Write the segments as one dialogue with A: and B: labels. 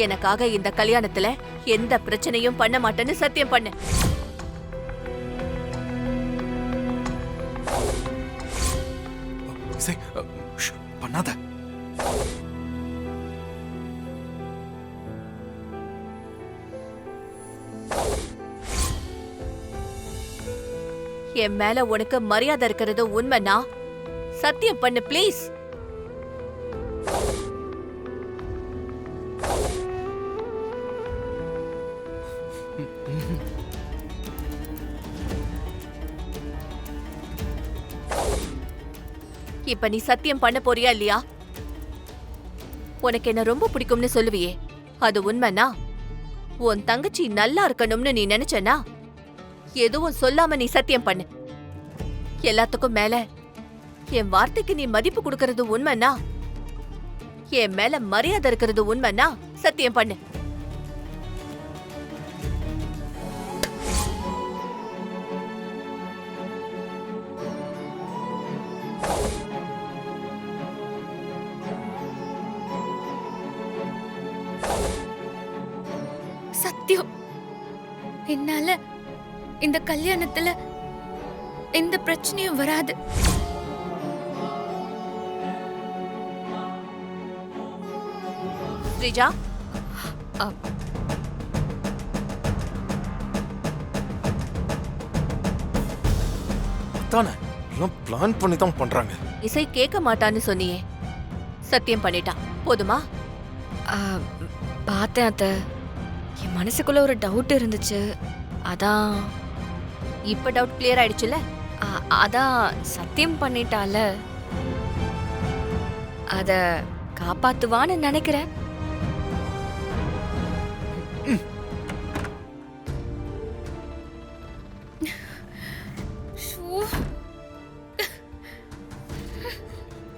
A: எனக்காக இந்த கல்யாணத்துல எந்த பிரச்சனையும் பண்ண மாட்டேன்னு சத்தியம் பண்ணு.
B: பண்ணாத.
A: என் மேல உனக்கு மரியாதை இருக்கிறது உண்மைனா சத்தியம் பண்ணு ப்ளீஸ். இப்ப நீ சத்தியம் பண்ண போறியா இல்லையா? உனக்கு என்ன ரொம்ப பிடிக்கும்னு சொல்லுவியே, அது உண்மைனா உன் தங்கச்சி நல்லா இருக்கணும்னு நீ நினைச்சனா எதுவும் சொல்லாம நீ சத்தியம் பண்ணு. எல்லாத்துக்கும் மேல என் வார்த்தைக்கு நீ மதிப்பு கொடுக்கறது உண்மைனா, என் மேல மரியாதை இருக்கிறது உண்மைனா சத்தியம் பண்ணு.
C: சத்தியம், என்னால இந்த கல்யாணத்துல எந்த பிரச்சனையும் வராது.
A: ஸ்ரீஜா,
B: தானே எல்லாம் பிளான் பண்ணி தான் பண்றாங்க.
A: இசை கேட்க மாட்டான்னு சொன்னியே, சத்தியம் பண்ணிட்டான் போதுமா?
C: பார்த்தேன் அத்தை, என் மனசுக்குள்ள ஒரு டவுட் இருந்துச்சு, அதான்.
A: இப்ப டவுட் கிளியர் ஆயிடுச்சுல?
C: அதான் சத்தியம் பண்ணிட்டால, அத காப்பாத்துவான்னு நினைக்கிறேன்.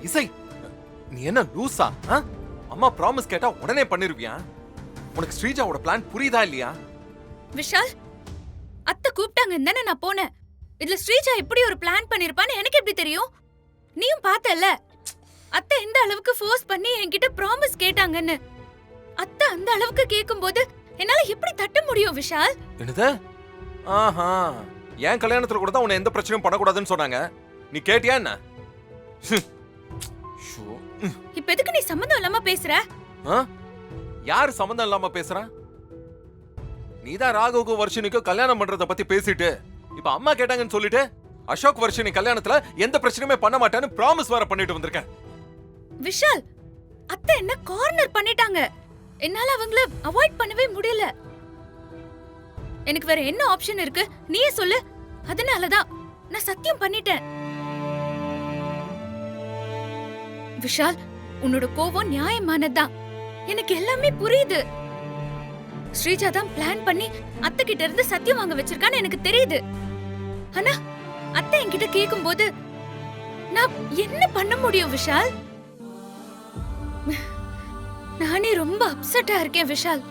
B: இசை, நீ என்ன லூசா? அம்மா ப்ராமிஸ் கேட்டா உடனே பண்ணிருவியா? உனக்கு ஸ்ரீஜாவோட பிளான் புரியுதா இல்லையா?
C: விஷால், அத்தை கூப்பிட்டாங்கன்னு தானே நான் போனேன். இதுல ஸ்ரீஜா இப்படி ஒரு பிளான் பண்ணிருப்பான்னு எனக்கு எப்படி தெரியும்? நீயும் பார்த்தல, அத்தை எந்த அளவுக்கு ஃபோர்ஸ் பண்ணி என்கிட்ட ப்ராமிஸ் கேட்டாங்கன்னு. அத்தை அந்த அளவுக்கு கேட்கும்போது என்னால எப்படி தட்ட முடியும் விஷால்?
B: என்னது? ஆஹா, என் கல்யாணத்துல கூட தான் உன்னை எந்த பிரச்சனையும் பண்ணக்கூடாதுன்னு சொன்னாங்க. நீ கேட்டியா என்ன?
C: இப்ப எதுக்கு நீ சம்மந்தம் இல்லாம பேசுற?
B: யாரு சம்மந்தம் இல்லாம பேசுற? நீதான் ராகவுக்கு வர்ஷினிக்கு கல்யாணம் பண்றத பத்தி பேசிட்டு இப்ப அம்மா கேட்டாங்கன்னு சொல்லிட்டு அசோக் வர்ஷினி கல்யாணத்துல எந்த பிரச்சனையுமே பண்ண மாட்டேன்னு ப்ராமிஸ் வேற பண்ணிட்டு வந்திருக்கேன்.
C: விஷால், அத்தை என்ன கார்னர் பண்ணிட்டாங்க. என்னால அவங்கள அவாய்ட் பண்ணவே முடியல. எனக்கு வேற என்ன ஆப்ஷன் இருக்கு நீயே சொல்லு. அதனாலதான் நான் சத்தியம் பண்ணிட்டேன். விஷால், உன்னோட கோவம் நியாயமானதுதான். எனக்கு எல்லாமே புரியுது. ஸ்ரீஜா தான் பிளான் பண்ணி அத்தை கிட்ட இருந்து சத்தியம் வாங்க வச்சிருக்கான்னு எனக்கு தெரியுது. ஆனா அத்தை என்கிட்ட கேக்கும்போது நான் என்ன பண்ண முடியும் விஷால்? நானே ரொம்ப அப்செட்டா இருக்கேன் விஷால்.